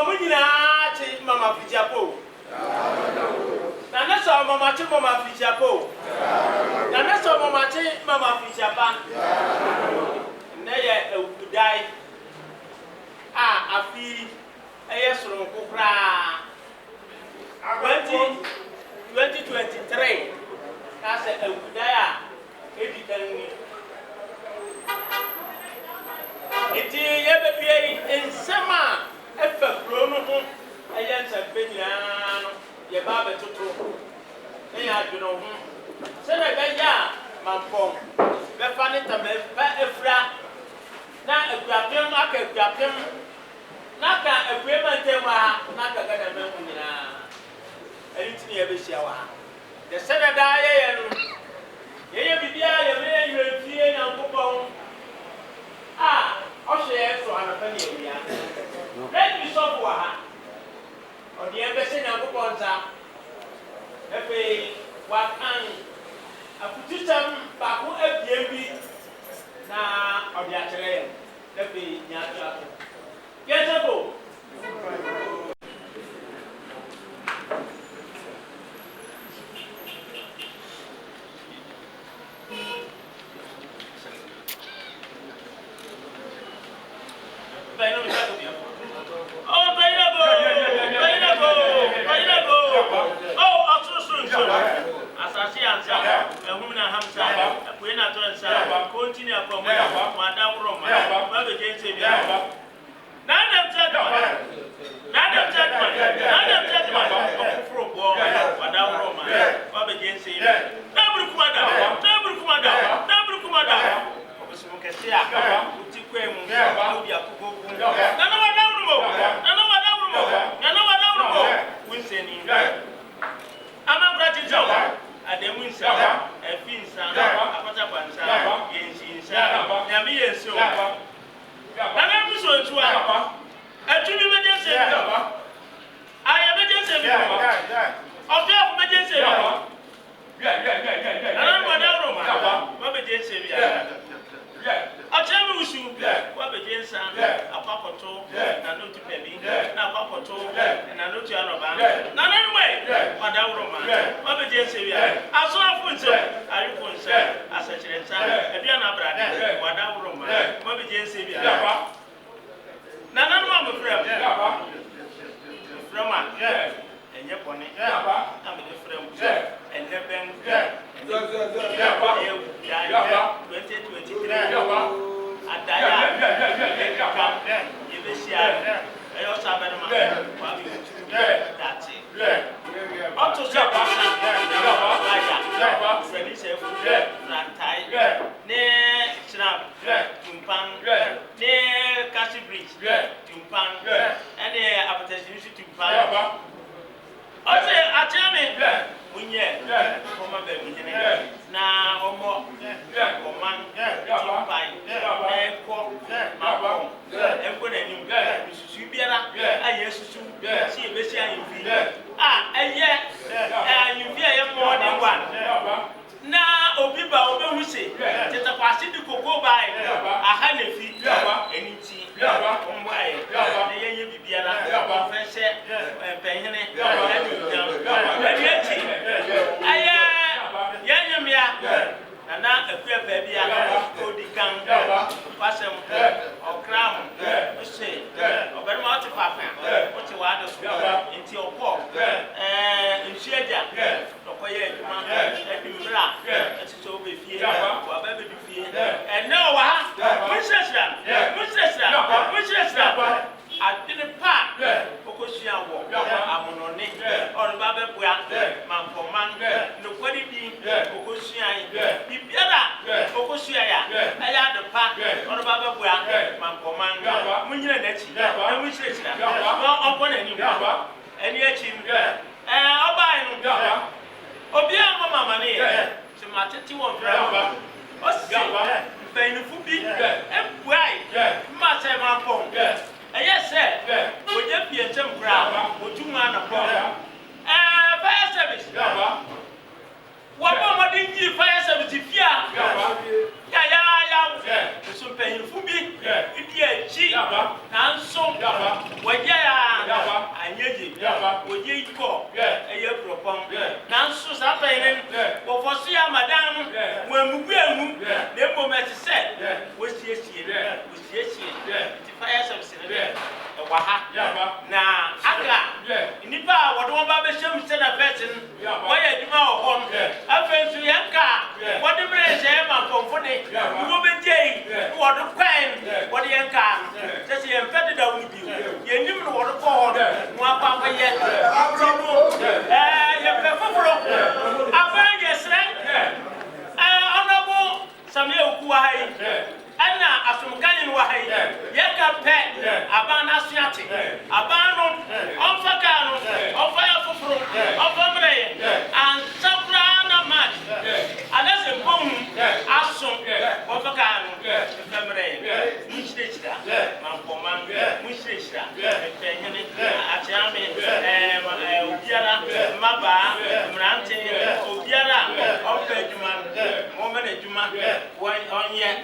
Mamma Mama Fijapo. Nana saw Mama Fijapo. Nana saw Mama Fijapa. Naya Awukudae. Afi Asomkahene 2023. That's Awukudae. Editani. Iti yebebie ensema efa krono ho ayansa benyano ye ba betoto ya adweno ho se na beya Mampong be fa ne tama ba efra na aguapem aka aguapem na ka aguema ntema na ka gada me nyina elitini ye be hia wa de se na da ye no ye bibia ye me Yirenkyi na nkopon Oshe so anafani ewia. Let me stop for her. On the embassy na kuponza. Efe wa kan afututam ba ko abiembi na odi akyere. Efe nyaatwa. Yetabo. Osabarima, Kwame, Dartey. Perbea, Odikan, Pasem, or Crown, Osabarima, what you want us into your pork, and Sheja, Okoye, Edumra, and so be fear, or baby fear, and no, I didn't pack, Okosia walk, I'm on it, or Baba Mampong, no quality, Okosia, Pipiara, Okosia, I had the pack, or Baba Mampong, Munyaneti, and we say, upon any and yet him, I'll buy him, Obia Mamma, to my 21 brother, Oscar, Benufubi, and why, Master Mampong. Yes, sir. Would you be a jump ground? Would you man upon fire service? What more did you fire service if you are? Some pain for me. If you are cheap, and so, what ya paying for Sia Madame when we go, the moment said, was yes, fire something. Now, Nipa, what one Baba Shum said a person, why a Juma home, a friend to Yanka, what the man say, Mampong for the woman Jay, what a crime, what the Yanka, just the embedded with you. You knew what to call one Papa yet. I find yesterday, Honorable Sammi Awuku. Anna Asomkahene Yeka Pet, Abana Siati, Abano, Onfakano, Onfire Fufro, Onfamre, and Sabrana Mat, and that's a boom, Asom, Onfakano, Famre, Mushricha, Mampong, Mushricha, Hene, Achame, Ubiara, Maba, Mrante, Ubiara, Opeduma, Woman at Juma, one on yet.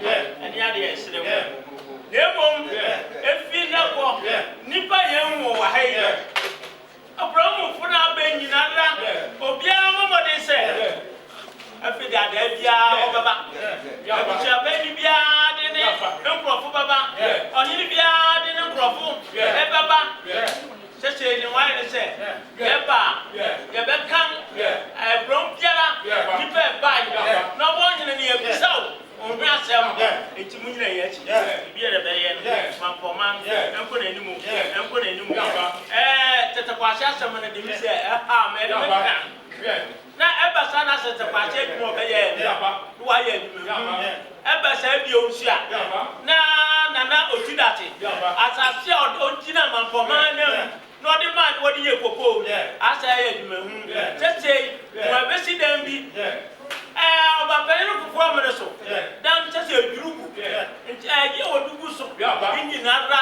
Yes, the Nemom, if you know, Nipa Yamu, a promo for our Benjana, Obiama, what they say. I feel that they are Baba, baby, no profit, Baba, or Libya, no profit, Baba, such a wine say, Yaba, Yabekam, a Brompiara, Nipa by, no one in the episode. On myself, it's a million yet. Be a bayan, Mampong, and put any move, and put any move. Tataquasha, someone at the Missy, now, Ebasana says a packet more bayan. Why, Ebasa, you shall. Nana, Otidati. As I see on Tina Mampong, not the man what you propose. As I just say, my best them be. But very performance, down just a group, and I do so. Indiana,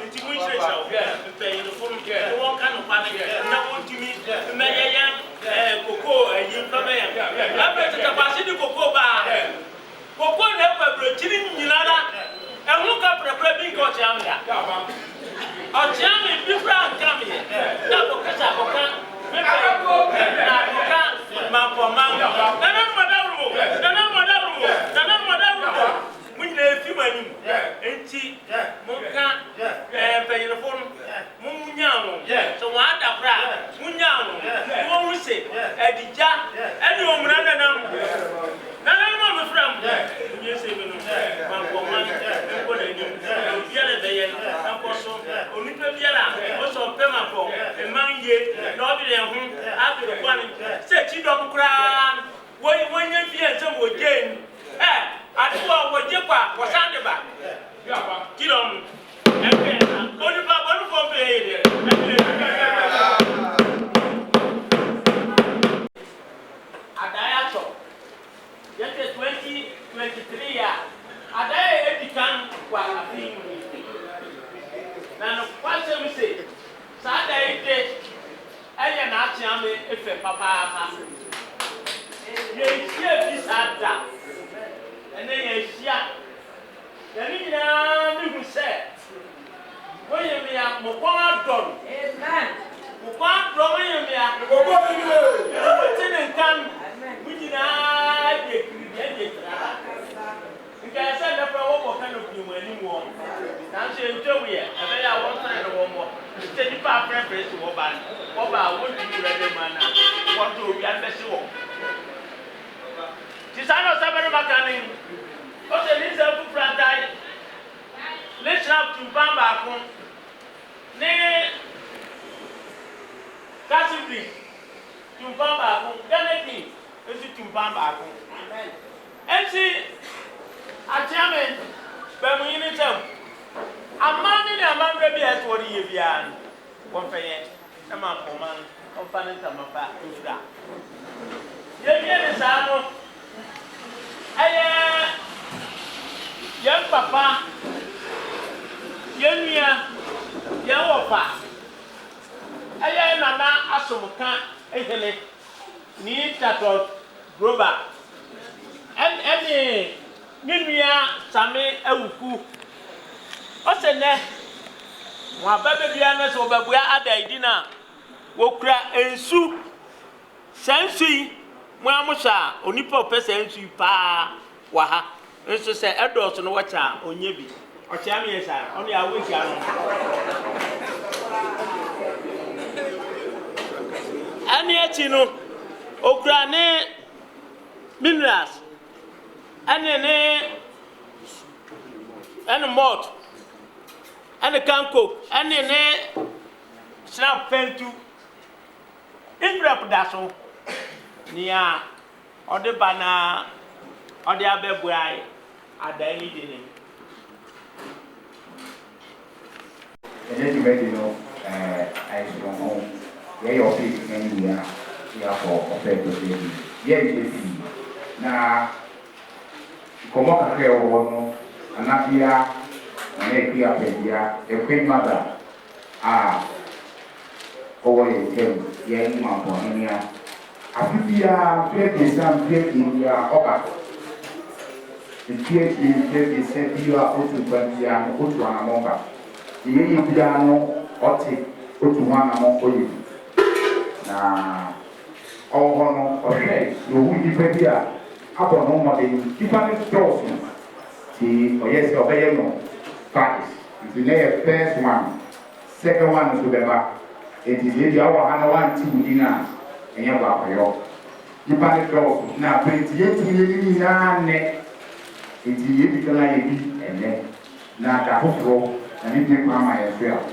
into which pay the phone, one kind of panic, not to me, Mayan, Coco, and you from there. I bet the capacity Coco bar. Coco never chilling in and look up the prepping coach. Or Jamie, be brown, come here. Now, because Mampong, we know few money, and tea, Monka, pay the phone, Munyano, so what a bra, Munyano, what we say, Edija, and you will run them. None from you say, Mampong, and put a new Day and also, only Perbea, also Mampong, and Mange, not after the one, said you don't cry. When you feel some would gain, I do what Japa was under back. Kidom, only one for me. Adayato, just 2023 years. Adaye become Kwame. Now, what we say? Saturday. I not Yami if Papa. You hear this after, and then you hear. Then you say, when you are Mampong done, amen. Mampong done, you are the come. We did not get I said the problem kind of you anymore. Now, she enjoy it, and they are one side of one more. Steady power preference to Oban. Oba, what do you ready, man? Want to be at the show? She's Asomkahene. What's the reason for Kwatei? Let's have to Bamba. Nay, Cassidy, to Bamba, Kennedy, is it to Bamba? And see. Achamen, but we need them. A man in a man, maybe at 40 years, one pay, a man, of Fanata Mapa, to that. Yes, I young papa, young Mia, young Opa. I am Nana Asomkahene, need that Groba, and any. Mimia Sammi Awuku. Osene, wa baby biana so babua ada idina. Wokra ensu. Sensi, Mwamusha, Onipo Pesensi pa Waha. Nso say Edos no wacha onyebi. Ochiami esa, only a week ano. Ani echi no okura ne minerals. Ani ne malt. Ani kanko, ani ne snap pentu. Ingrap daso. Nia ode bana ode abebuai adani dini. You know, I don't know. Yeah, your face anywhere. Yeah, for to say. Yeah, you see. Now, come on, I want and not here. And here, a queen mother. Over him, young Mampong here. After played some play in your upper. The PhD said you are out to 20 years, out to an among. The piano or take to one among you. Now, all honor or hey, you will be Perbea. Upon no more than different doors. The yes, obey no. Titus. If you lay a first one, second one to the back. It is the hour and 1 2 dinner. And you are your. You find it all. Now, but yet you neck. It is because I be and then. Now, the whole and you take Mama as well.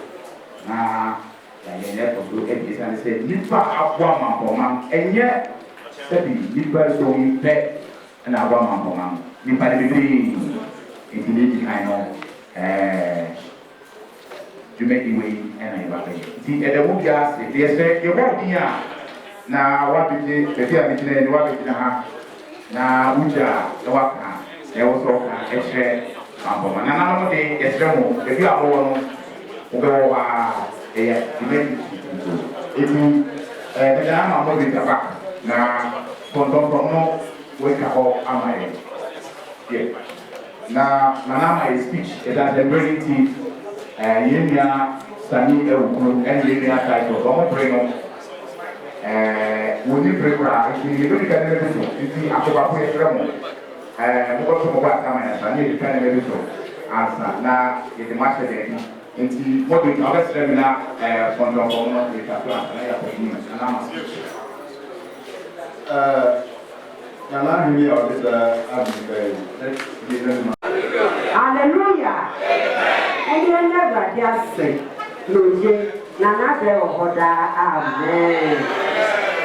Now, I never do anything and say, Nipa Aqua Mampong, and yet, Sebi, Nipa so in pet and Aqua Mampong. Nipa the baby, it is I know, you make the way and I will. See, at the movie, they say, you won't be here. Now, what did you say? And what did you have? Now, Uja, the Waka, there was all a share. And another day, a demo, if you are one, go the Dama was in the back. Now, Condono, wake up, am I? Yes. Now, Manama speech is at the reality, Yemia, Sammi Awuku, and Yirenkyi Titus, don't bring on. When you break out, you look at everything, you see, Akua What to about Tamana, I need to kind of answer. Now, it's a master day. Into what we other seminar from the home with Akua and I'm Hallelujah. And you never just say, no, Nana, amen.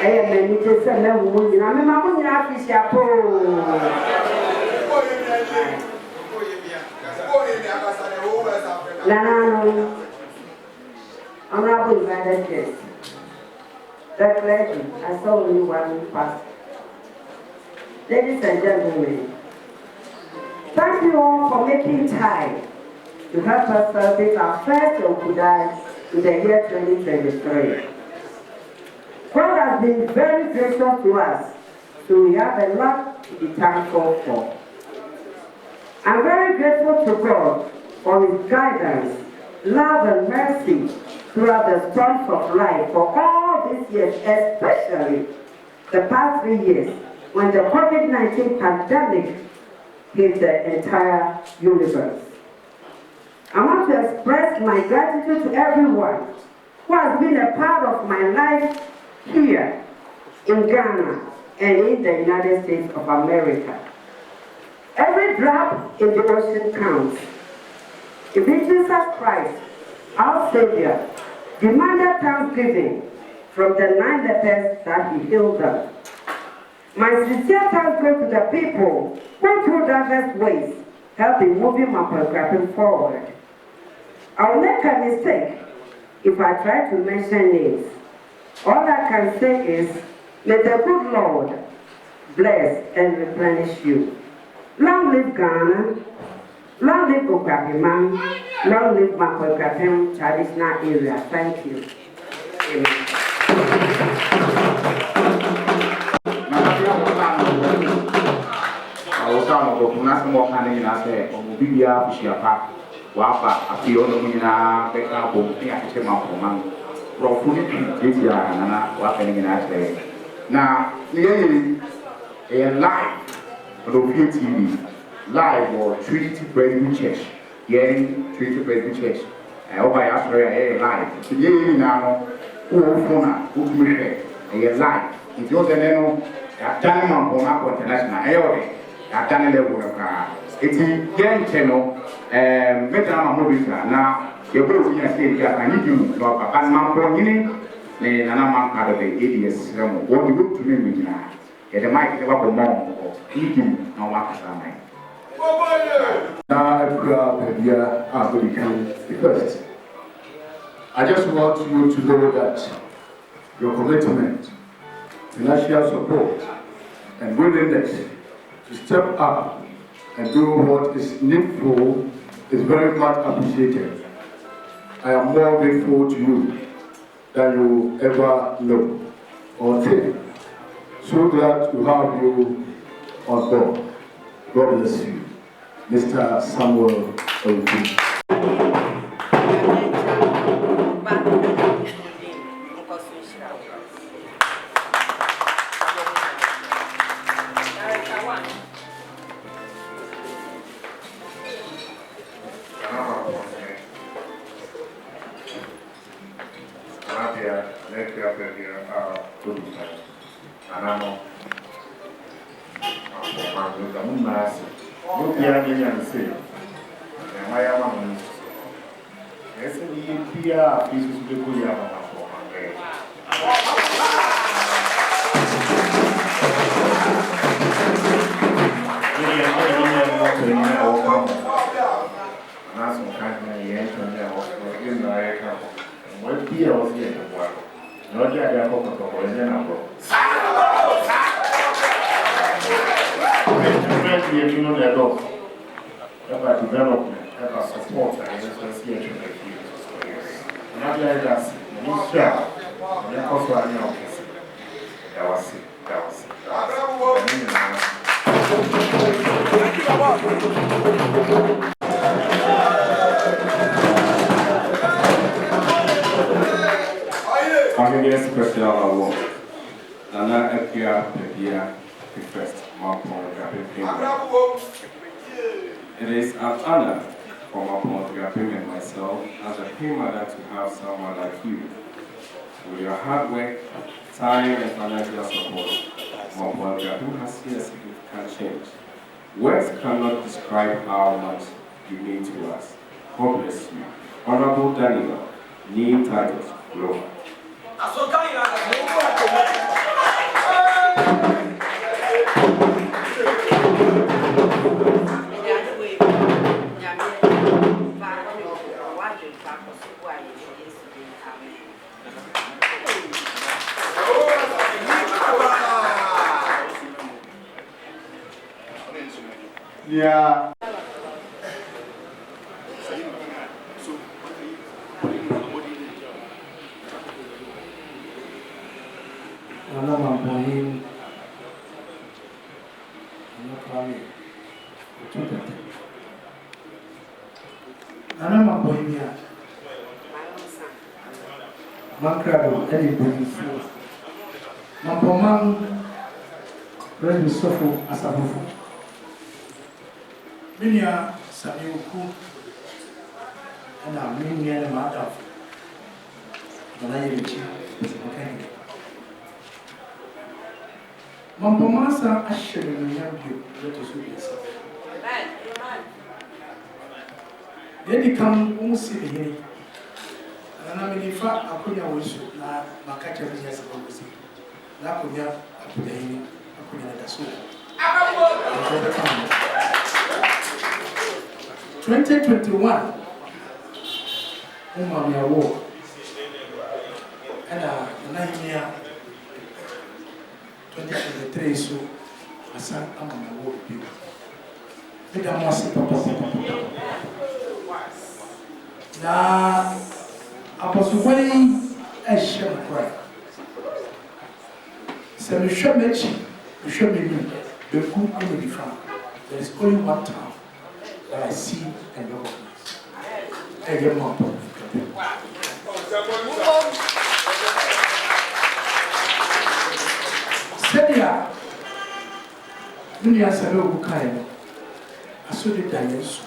Amen. You just said, no, I'm Mampong Akuapem. Nana, honorable invited guests, the clergy, I saw only one pastor. Ladies and gentlemen, thank you all for making time to help us celebrate our first Awukudae in the year 2023. God has been very gracious to us, so we have a lot to be thankful for. I'm very grateful to God for His guidance, love and mercy throughout the storms of life for all these years, especially the past 3 years when the COVID-19 pandemic hit the entire universe. I want to express my gratitude to everyone who has been a part of my life here in Ghana and in the United States of America. Every drop in the ocean counts. Even Jesus Christ, our Savior, demanded thanksgiving from the 9 lepers that He healed them. My sincere thanks go to the people who through diverse ways help in moving Mampong Akuapem forward. I will make a mistake if I try to mention names. All I can say is, may the good Lord bless and replenish you. Long live Ghana, long live Akuapem, long live Mampong Akuapem traditional area. Thank you. Amen. Now, a live on TV, live or Trinity Presbyterian Church, Trinity Presbyterian Church. I hope I asked her live. So, now, a live. If you're the name of Mampong Akuapem International, I've done a level of car. It's a young channel, better movie now. You're going to say, I need you, Papa Mampong, and I'm part of the ADS. What you look to me with now, get a mic about a mom or eating no market. Now, Perbea, I'm going to come first. I just want you to know that your commitment, financial support, and willingness to step up and do what is needful is very much appreciated. I am more grateful to you than you ever know or think. So glad to have you on board. God bless you. Mr. Samuel Awuku. It is an honor for Mampong Akuapem and myself as a Tema to have someone like you. With your hard work, time, and financial support, Mampong Akuapem has seen a significant change. Words cannot describe how much you mean to us. God bless you. Honorable Daniel, Ni Titus, Global. Yeah. Mampong Kwame. Mampong Ansah-Mankrado, Mampong Red Sofo Asabufo. Minya Sammi Awuku and I'm Minya the Madam. Yirenkyi, Apesemakahene. Mampong Akuapem let us read this. Then come almost see the Hene. And I'm in fact, Akua was not my catcher as a policy. Akua, Hene, Akua, that's all. 2021, Award, and Ohemea 2023, so I sang Award. Big Amos, now, Apesemakahene of Mampong. So we show me, the good and the front. There is only one town that I see and recognize. Ayew Mampong. When you answer Awukudae, I saw the Daniels.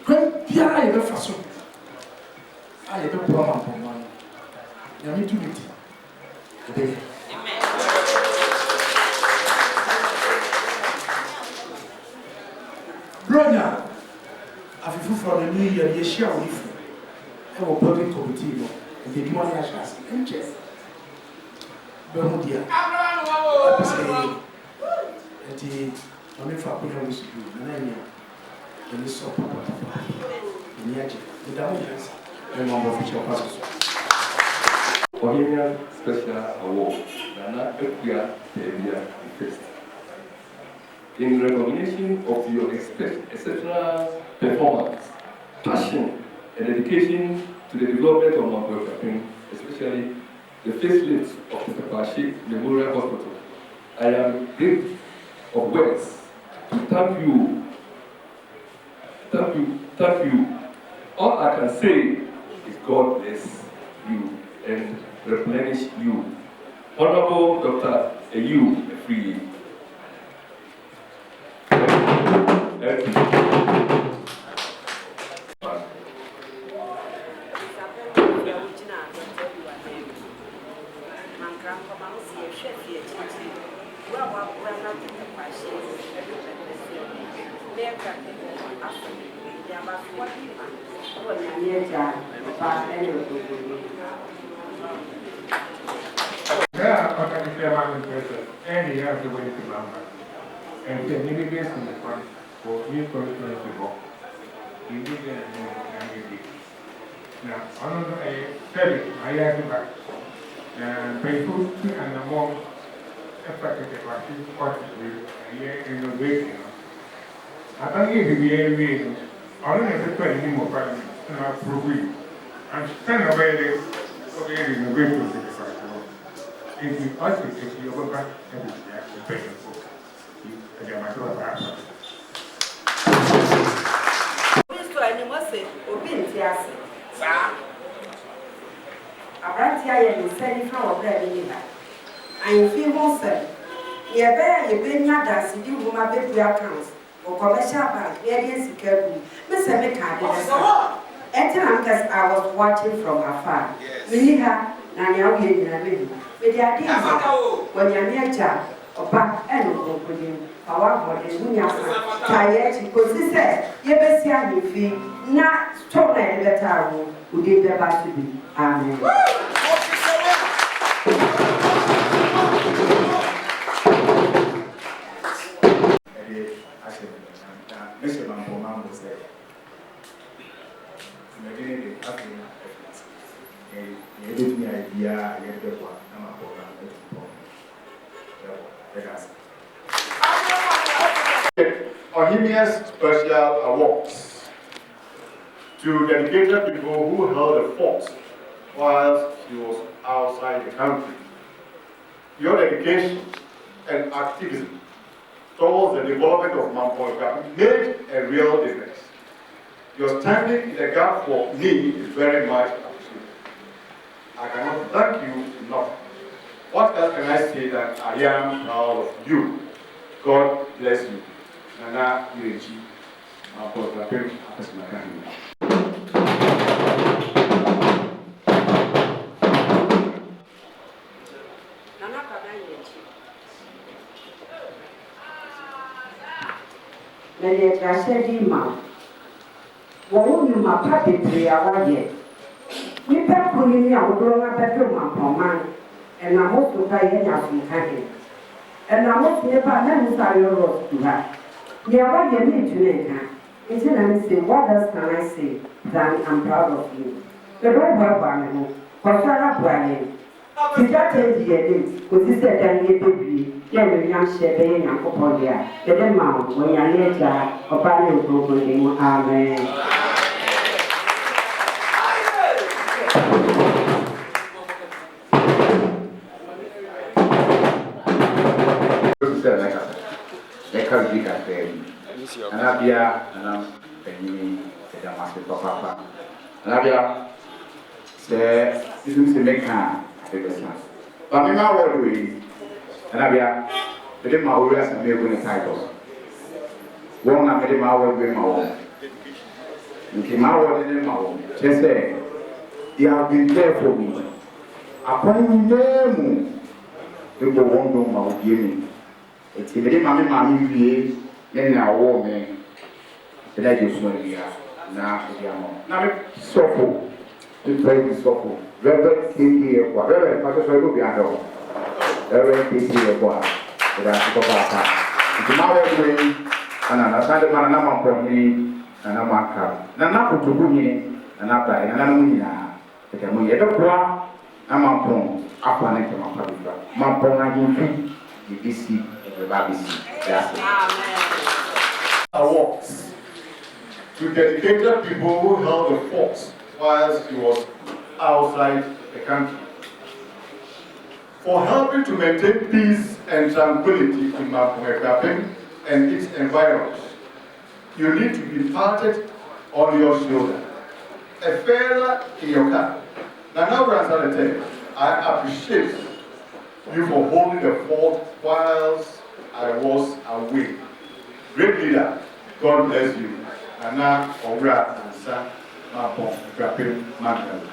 When Pierre I ever faso, I ever promise for one. You need to meet today. Brother, if you from the New Year, you share with you. I will public committee, and the money I shall see. Bermudia, Apesemakahene, and the Kwame was you, and the support in Yirenkyi, the Dartey, and one of official passes. Ohemea Special Award, Nana Akua Perbea first. In recognition of your exceptional performance, passion, and dedication to the development of Mampong Akuapem, especially the facelift of the Perbea Memorial Hospital, I am great of words to thank you. Thank you. All I can say is God bless you and replenish you. Honorable Dr. Ayew Afriyie. Thank you. And you have to wait to Mamba. And the navigation in the front for new commitment to go. You did it and now, on a study, I have to back. Pay food and the more effective party, possibly a year in the week. I don't give you a reason. I don't have to pay any more money and I'll prove you. I'm standing away okay, in the way to the party. If you ask it, if you go back, and you have to pay the book. You get my daughter after. Abrati is sending from a bread. I feel also. You bear you bring not as you do my baby accounts or commercial bank, radiance careful. Mr. Mekard, I was watching from afar. We have Nanya in a baby. With the idea when you're near child or back and of him, however, the Munya Tired because he said, you best see me fee, not strong and better who did the best to be. Amen. Mr. Mampong was there. Imagine the African efforts. You gave me an idea, I get the one. Ohemea's special awards to dedicated people who held the fort while she was outside the country. Your dedication and activism towards the development of Mampong Akuapem made a real difference. Your standing in the gap for me is very much appreciated. I cannot thank you enough. What else can I say that I am proud of you? God bless you. Nana Yirenkyi, Mampong Akuapem, Apesemakahene. Many tragedy, Won't you my papi prayer? We pep pulling out growing up at Mampong, and I most of Asomkahene. And I most never necessarily wrote to her. Never you need to make her. Until I say, what else can I say than I'm proud of you? The right one, for Sarah Bryan. She got 10 years, because he said, and you baby, young young Shebe and Opolia, the demand when you're later, or Barney Broken, amen. Anabia, Penny, Damascus, Papa. Anabia, say, this is the Mecca, but I'm not worried. Anabia, Mede ma Owura Sammi Awuku ne Titus. Wɔn na mede ma awɔ bi ma wɔn. Nti ma awɔ de ma wɔn. Kyerɛ sɛ they have been there for me. Akwan nyinaa mu ebo wɔn do ma obie mi. Eti mede ma me maame wie ne na awɔ me. Sɛda de so awia na odi ama. Na me sɔfo. It's very sɔfo. Reverend KK Akua. Reverend Pastor Soego bi ando. Reverend KK Akua. Sɛda ko papa. Nti ma awɔ we ana na sande mana na Mampong na na Mankrado. Na na kutubu ni na ba na na mu nyina. Eka mu yede kwa na Mampong Akuapem ne Tema Perbea. Mampong Akuapem BBC BBC. Awards to dedicated people who held the fort whilst he was outside the country. For helping to maintain peace and tranquility in Mampong Akuapem and its environs, you need to be patted on your shoulder. A feather in your cap. Now, I appreciate you for holding the fort whilst I was away. Great leader, God bless you. Nana Owora Ansah-Mankrado Akuapem Mankrado.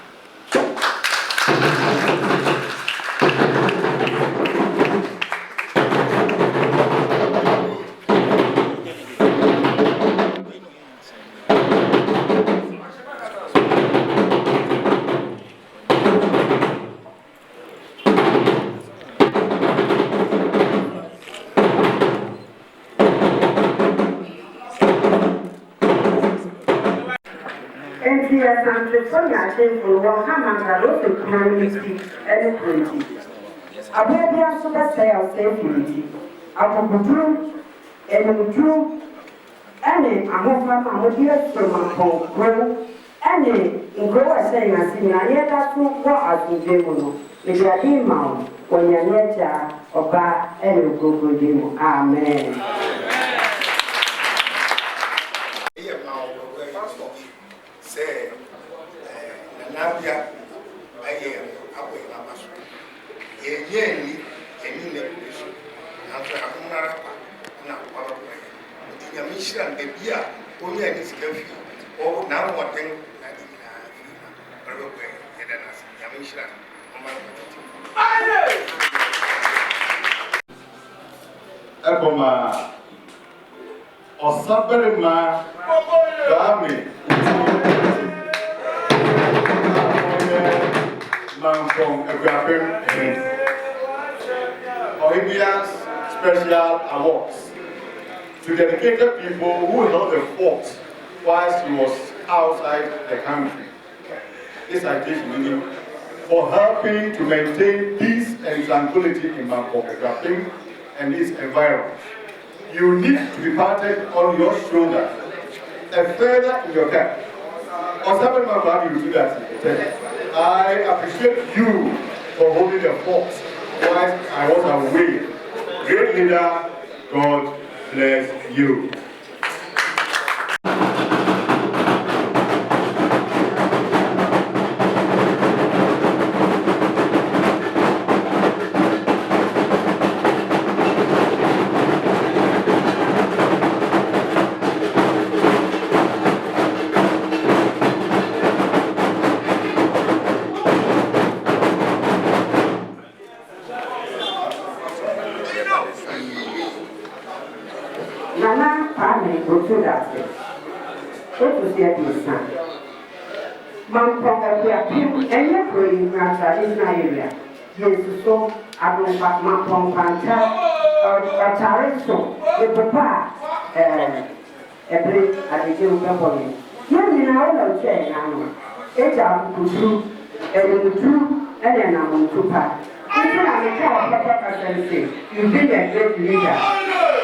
For Ohemea to community and community. Abia so that say our safety. Awukudae and Mutu and Amofa from Mampong grow and grow saying as in Ayeta to go as we demo. If you are in Mount when you're near Oba and go demo. Amen. Say Nabia Ayew Afriyie Yirenkyi any negotiation after Acknowledgments na Kwame the mission the Perbea only any scaffi or now what thing that Perbea Hedanas Yamisha Ekoma Osabarima Kwame Mampong Akuapem Ohemea's special awards to dedicated people who held the fort whilst he was outside the country. This citation is for helping to maintain peace and tranquility in Mampong Akuapem and its environment. You need to be patted on your shoulder, a feather in your cap. Osabarima will do that. I appreciate you for holding the fort whilst I was away. Great leader, God bless you. Mampong Akuapem and your growing traditional area. Yes, so I don't have Mampong Panta or Ataristo, the papa, a break at the General Company. You know, say, it's Awukudae and Mutu and then Amukupa. Even as a child, Papa can say, you've been a great leader.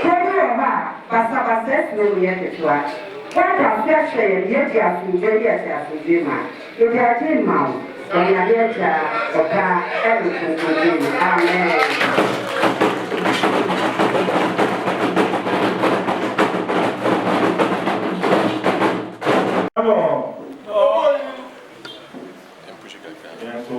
Tell you about Basaba says no yet to us. What a fair share, yet you have to do yes as we do, man. If you are in Mount, and you are there to everything to do. Amen. Come on. Yeah, so,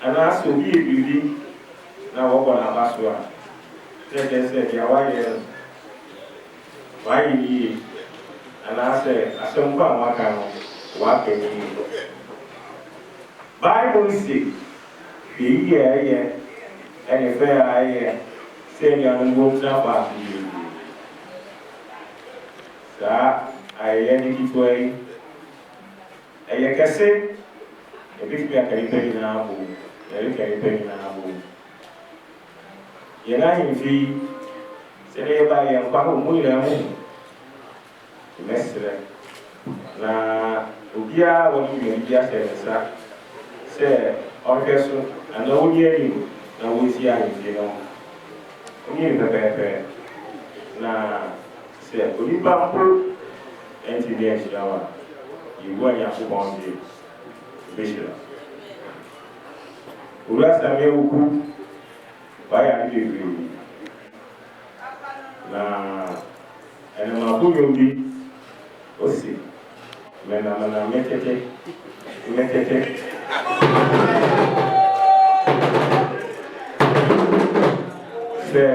and ask to be a beauty. Now, what about last one? They said, yeah, why you and I said, Asomkahene, what can you? Bible says, be here, and if I say, you're going to go after you. That I am the way. I can say, a big can now, very can now. You're not in fee, say, by a Pahu, Mestre. Now, Ubia, when you just say, orchestra, and no year, no, we see, you know. Only the paper. Now, say, Ulipampo, and the shower. You were young upon the bishop. Sammi Awuku, why are you? Now, and Mampong be Osi. When I'm metete. Say,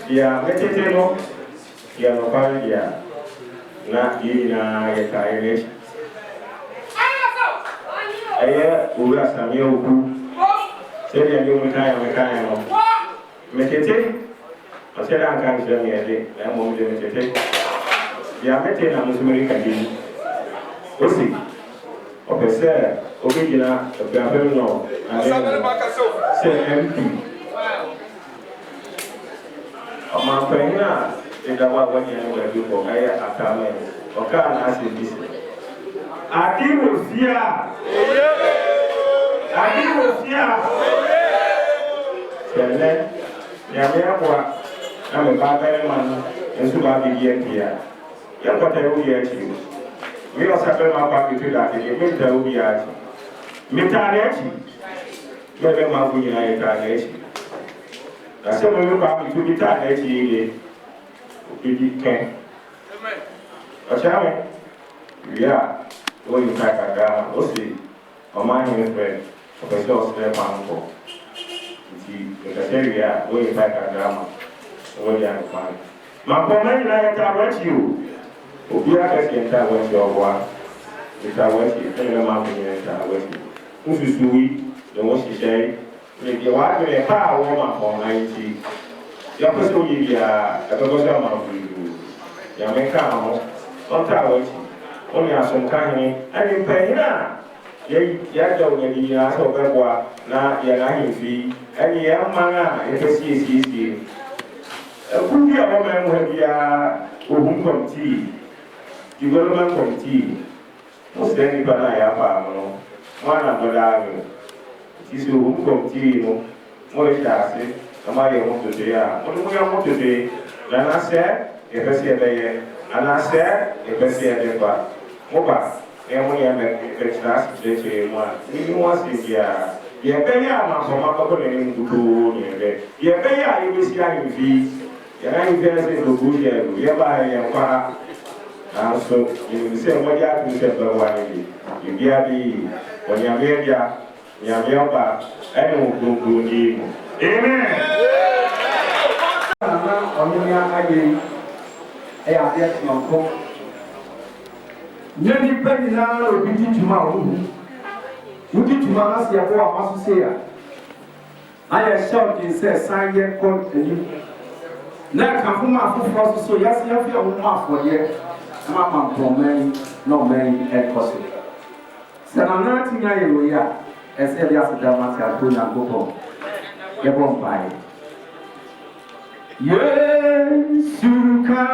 yeah, metete no, yeah, no party, yeah. Na yeta Owora Sammi Awuku. Say the young kind of metete. I said, I can't tell me a day. I'm on the metete. Yeah, metete, I'm American. What's it? Okay, original, no, and say MP. Mampong is about 1 year before Akua, or can I say this? Ayew Afriyie. I'm a bad man, and so I'll be here. Young Kwatei Yirenkyi. We also have Mampong Akuapem, Minta Ubiati. Minta Maybe Mampong Akuapem. I said, we look up to the Dartey. We can. Achame, yeah, when you pack a gun, we'll see. A man in his friend, of a source there, Mampong. The area where you pack a gun, where you are fine. Mampong, I went you. Obia can went your work. If I went you, tell them Mampong, went you. Who is doing the what she say? If you want to power woman for 90, you have to be a Mampong. You make a on Towers, only Asomkahene, and in Perbea. Yago, and the Asokore, now Yirenkyi, and the young man, Apesemakahene. A good woman will be a committee, development committee. Most anybody I have, one of the it is a committee, more than somebody want to say, what do we want to say? Then I said, Apesemakahene. And I said, if I say a depa, Moba, and we have a class to say one. You want to see ya. Yepeya, from Mampong to go near there. Yepeya, you will see how you feel. You're to go here, you buy your car. And so you will say, what you have to say about one. You be a bee, when you are media, you are yoba, and you will go. Amen. Ohemea Ayew Mampong. Nani penny now will be tomorrow. You did tomorrow, as your boy must say. I have shouted and said, sign your court and you. Now come from my foot, so yes, you have your own for you. Mampong, no man, and possible. So I'm not in Ayew, as Elias Damasa, Kuna Gopo. Your bonfire. Yes, you can.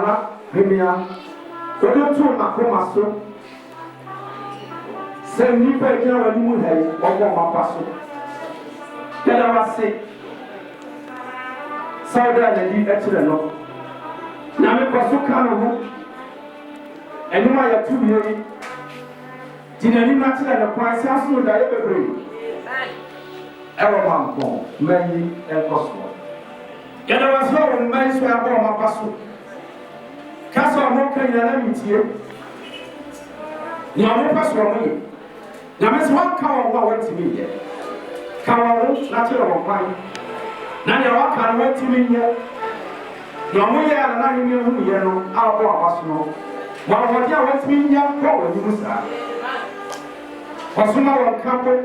Nana, Hemea, what you two Makoma so? Send me by General of NLA or Mampaso. Get our say. Southern and the Eternal. Name Pasukano, and you are 2 years. Dinner matter and the price has no diabetes. Ever Mampong, many and possible. Get our slow and mice were born Mampaso. Castle Moka in an enemy. You are no password. Now, Miss one cow went to me here. Cow, natural fine. Now, you are can wait to me here. No more, and I knew who you know, our personal. While what you went to me here, what you was that? Was someone couple?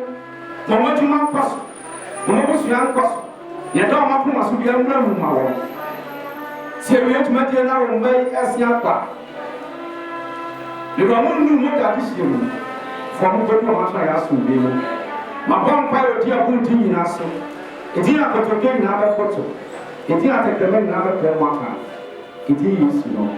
No what you want cost. No was young cost. You don't want to be a woman, my wife. Say, we have to make an hour and make as young back. You don't know that this year. From the moment I asked you, my bonfire, dear Bunting in us. It did not put again another photo. It did not take the men another per one. It is, you know.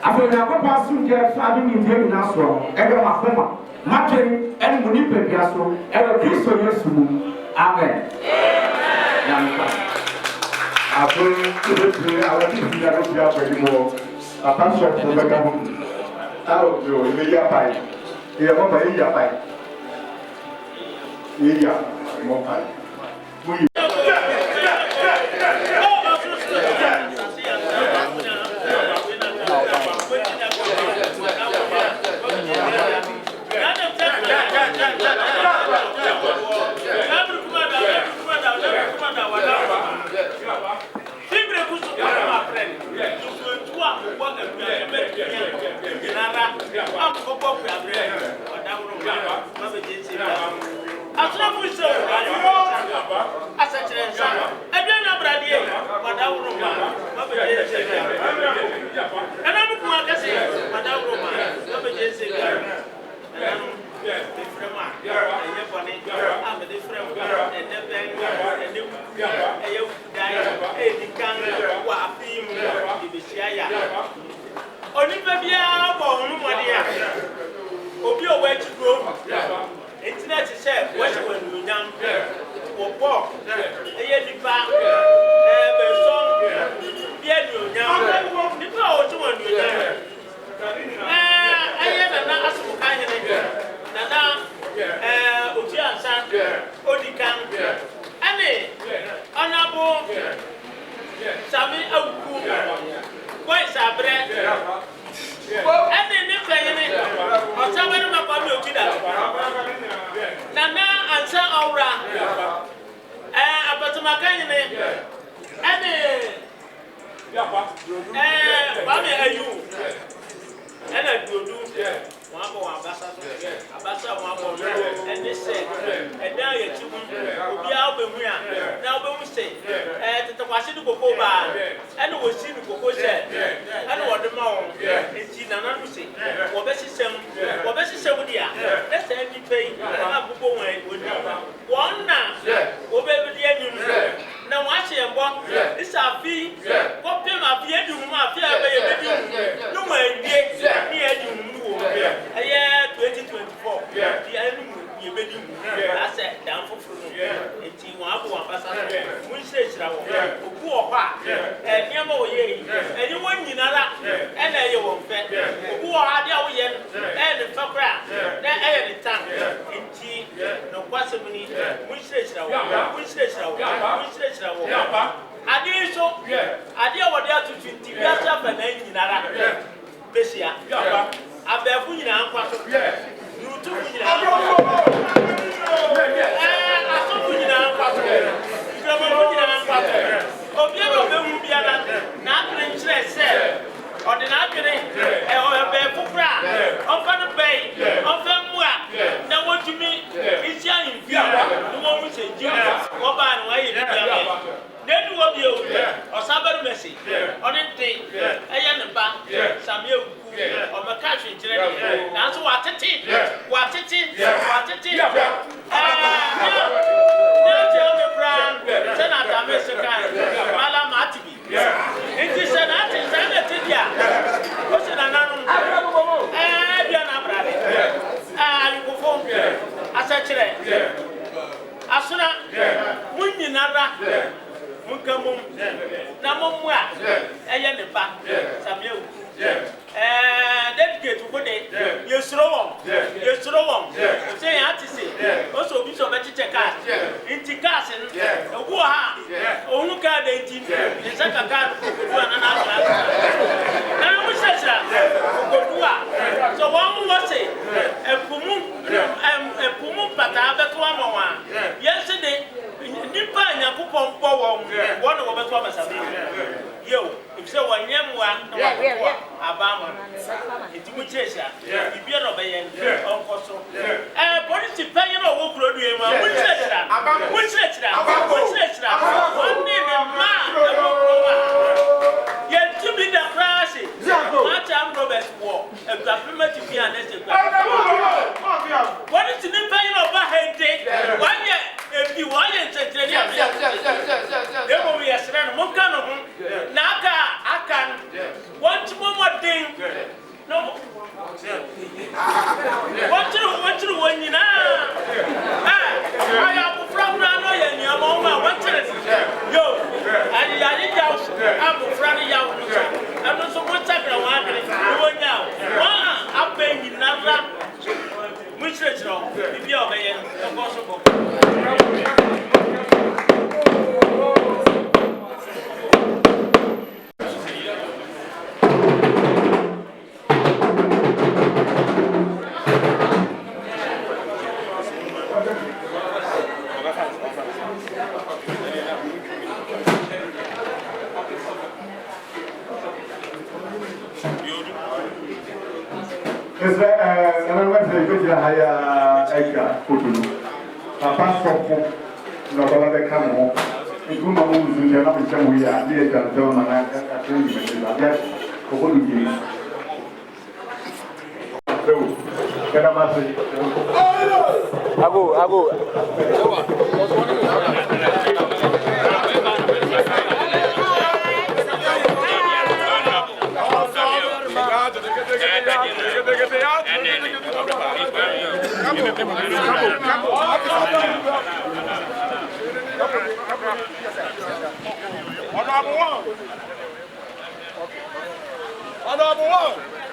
After the Akua soon get having in the Nassau, ever my former, Matthew, and Munipegaso, ever Christo Yesu. Amen. I pray to the prayer, I want to be able to have anymore. A pastor from the government. Out of the Year Pie. Here, what by Year Pie? Year, more pie. Sammi Awuku, Osabarima Kwame Nana Ansah-Owora, Apesemakahene, Hene, Kwame Ayew, Hene Dodo, Mampong Akuapem, and they say, and now you're too much. Now we say, the Washington Cocoba, and we see the Coco said, and what the mouth, and Tina Nanusi, or Bessie Sam, or Bessie Samudia, let's say any pay, and I'll go away with one now, over the end. Now, watch him walk. It's a fee. What them up here do, my fear, no way, near you. 2024. The enemy, you made him. I said, down for fruit. And he won't go up as I we say, poor part, and Yamo, and you want you know that, and then you won't bet. Who are the Oyen, and the Fakra, then every time. And he, no possibly, we say, I did so, I did what they are to 20 years up and then in Ara, Bessia, I've been putting on Quato. You took me out. Or the Nakane, or a bear for Bra, or for the Bay, or Famua. Now, what you mean is young in fear. The one we say, Jesus, or by the way, then what you Osabarima, on the thing, Ayew Afriyie, Sammi Awuku, or Makashin, that's what it is. What it is, Senator Messica, Malam Atibi. It is an artist. Sammi Awuku. Dedicate Kwatei. You slow on. Say artist. Also be so much checkers. Inti gas and Owa. Onuka de team. The second card now we say so one was say a pumu pata betwa yesterday nipa nyakopon powo one of betwa masabi yo if say one yemwa abama itimu chesha ibia no be yen onkoso police penye no wo kuro du ema we chesha one day the man yet to be the crash match am Robert war a government to be an what is the penye no ba hente one year if you want to tell you there will be a strand mukano naka akan want more thing no what you when you know I am from now and your mama what yo I'm from you I'm not so much I want now I'm paying another which is wrong if you are impossible. Apart from no other come if you know you are not some we are here to tell man I think you are just for what you do. So, get a message. Abu. Honorable one.